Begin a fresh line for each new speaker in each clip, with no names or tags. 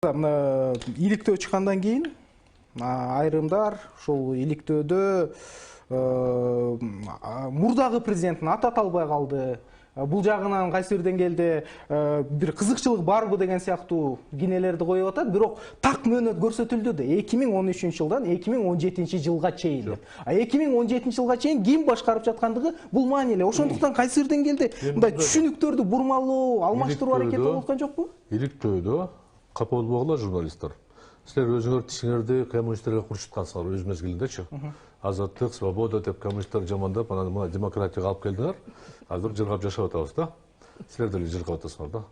Мына иликтөө чыккандан кийин айрымдар ушул иликтөөдө мурдагы президенттин аты аталбай калды. Бул жагынан кайсы бир деңгээлде бир кызыкчылык барбы деген сыяктуу кинелерди коюп атат. Бирок так мөөнөт көрсөтүлдү да 2013 жылдан 2017 жылга чейин. 2017 жылга чейин ким башкарып жаткандыгы бул маанилүү. Ошондуктан кайсы бир деңгээлде мындай түшүнүктөрдү бурмалоо, алмаштыруу аракети болуп аткан жокпу?
Иликтөөдө капа болбогула журналисттер. Силер өзүңөр тишиңерди коммунисттерге курчуткансыңар өз мезгилиндечи. Азаттык, свобода деп коммунисттер жамандап, анан демократияга алып келдиңер. Азыр жыргап жашап атабыз да. Силер деле жыргап атасыңар да.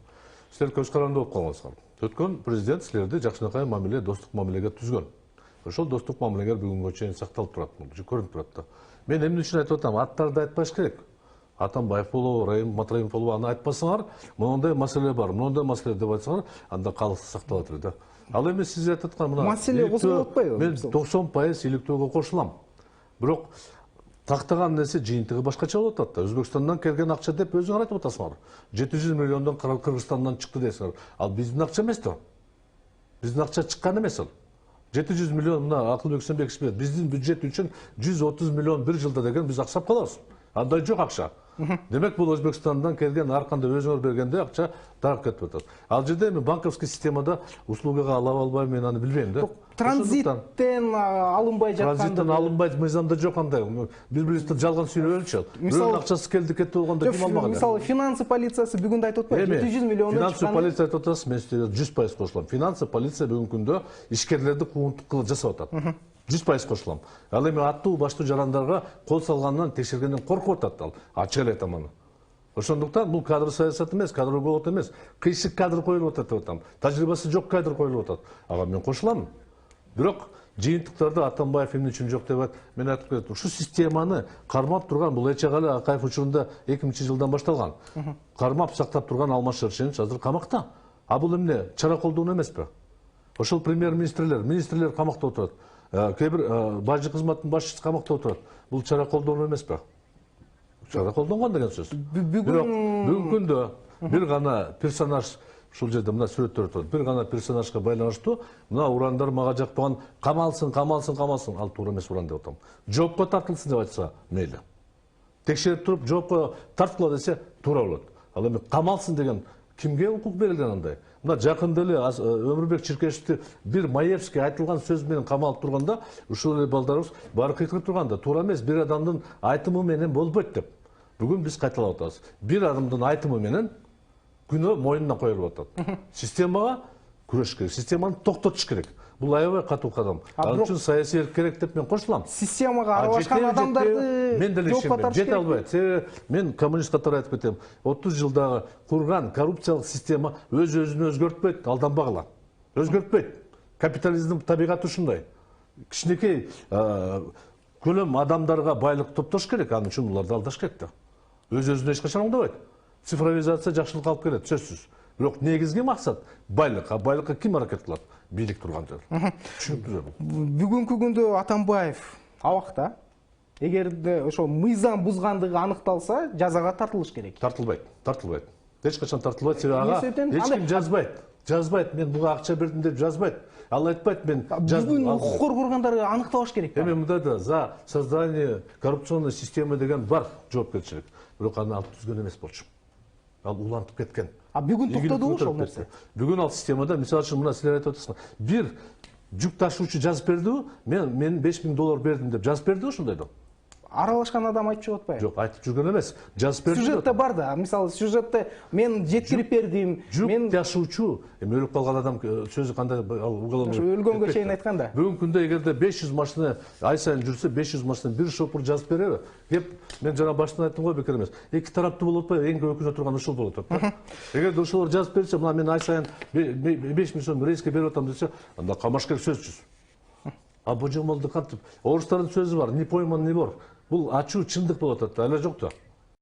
Силер көз каранды болуп калгансыңар. Өткөн президент силерди жакшынакай мамиле, достук мамилеге түзгөн. Ошол достук мамилегер бүгүнгө чейин сакталып турат, көрүнүп турат да. Мен эмне үчүн айтып атам? Аттарды айтпаш керек. Атамбаев болобу, Райым Матраимов болобу аны айтпасаңар, мындай маселе бар, мындай маселе деп айтсаңар, анда калыс сакталат эле да. Ал эми сиз айтып аткан мына
маселе козголуп атпайбы?
Мен 90% иликтөөгө кошулам. Бирок тактаган нерсе жыйынтыгы башкача болуп атат да. Өзбекстандан келген акча деп өзүңөр айтып атасыңар. 700 миллиондон Кыргызстандан чыкты дейсиңер. Ал биздин акча эмес да. Биздин акча чыккан эмес ал. 700 миллион мына Акылбек Сембекович билет. Биздин бюджет үчүн 130 миллион бир жылда деген биз аксап калабыз. Андай жок акча. Демек бул Өзбекстандан келген ар кандай өзүңөр бергенде акча тарап кетип атат. Ал жерде эми банковский системада услугага ала албайм, мен аны билбейм да.
Транзиттен алынбай жаткан.
Транзиттен алынбай мыйзамда жок андай. Бири-бирибизди жалган сүйлөбөлчү. Бирөөнүн акчасы келди кетти болгондо ким алмаган?
Мисалы, финансы полициясы бүгүн да айтып атпайбы? 700 миллиондон чыккан.
Финансы полиция айтып атасыз, мен сизге 100% кошулам. Финансы полиция бүгүнкү күндө ишкерлерди куугунтук кылып жасап атат. 100% кошулам. Ал эми аттуу баштуу жарандарга кол салгандан, текшергенден коркуп атат ал. Ачык эле айтам аны. Ошондуктан бул кадр саясаты эмес, кадр болот эмес. Кыйшык кадр коюлуп атат деп атам. Тажрыйбасы жок кадр коюлуп атат. Ага мен кошулам. Бирок жыйынтыктарда Атамбаев эмне үчүн жок деп атат. Мен айтып кеттим. Ушу системаны кармап турган бул Эчегали Акаев учурунда 2000-жылдан башталган. Кармап сактап турган Алмаз Шаршенович азыр камакта. А бул эмне? Чара колдонуу эмеспи? Ошол министрлер камакта отурат. Кээ бир бажы кызматтын башчысы камакта отурат. Бул чара колдонуу эмеспи? Чара колдонгон деген сөз. Бүгүнкү күндө бир гана персонаж ушул жерде мына сүрөттөр турат. Бир гана персонажга байланыштуу мына урандар мага жакпаган, камалсын. Ал туура эмес уран деп атам. Жоопко тартылсын деп айтса мейли. Текшерип туруп жоопко тарткыла десе туура болот. Ал эми камалсын деген кимге укук берилген андай? Мына жакында эле Өмүрбек Чиркешевди бир Маевский айтылган сөз менен камалып турганда, ушул эле балдарыбыз баары кыйкырып турганда, туура эмес, бир адамдын айтымы менен болбойт деп. Бүгүн биз кайталап атабыз. Бир адамдын айтымы менен күнөө мойнуна коюлуп атат. Системага күрөш керек, системаны токтотуш керек. Бул аябай катуу кадам. Ал үчүн саясий эрк керек деп мен кошулам.
Системага аралашкан адамдарды
мен деле ишенбейм. Жете албайт. Мен коммунист катары айтып кетем. 30 жылдагы курган коррупциялык система өз-өзүн өзгөртпөйт, алданбагыла. Өзгөртпөйт. Капитализмдин табигаты ушундай. Кичинекей көлөм адамдарга байлык топтош керек, анын үчүн буларды алдаш керек да. Өз-өзүнө эч качан оңдобойт. Цифровизация жакшылык алып келет, сөзсүз. Бирок негизги максат байлык. А байлыкка ким аракет кылат? Бийлик турган жер. Түшүнүктүү.
Бүгүнкү күндө Атамбаев абакта. Эгерде ошо мыйзам бузгандыгы аныкталса, жазага тартылыш керек.
Тартылбайт. Эч качан тартылбайт. Ага эч ким жазбайт. Мен буга акча бердим деп жазбайт. Ал айтпайт мен жаздым.
Бүгүн укук коргоо органдары аныктабаш керек.
Эми мындай да за создание коррупционной системы деген бар жоопкерчилик. Бирок аны алып түзгөн эмес болчу. Ал улантып кеткен.
А бүгүн токтодубу ошол нерсе?
Бүгүн ал системада, мисалы үчүн мына силер айтып атасыңар. Бир жүк ташуучу жазып бердиби? Мен $5000 бердим деп жазып бердиби ошондой да?
Аралашкан адам айтып жүрүп атпайбы?
Жок, айтып жүргөн эмес. Жазып берди.
Сюжетте бар да. Мисалы, сюжетте мен жеткирип бердим.
Жүк ташуучу, өлүп калган адам сөзү кандай уголовный?
Өлгөнгө чейин айткан да.
Бүгүнкү күндө эгерде 500 машина ай сайын жүрсө, 500 машина бир шопур жазып береби? Кеп, мен жана башынан айттым го, бекер эмес. Эки тараптуу болуп атпайбы? Эң өкүнө турган ушул болуп атат. Эгерде ошолор жазып берсе, мына мен ай сайын 5000 сом рейске берип атам десе, анда камаш керек сөзсүз. А божомолду кантип? Орустардын сөзү бар, не пойман, не вор. Бул ачуу чындык болуп атат, эле жок да.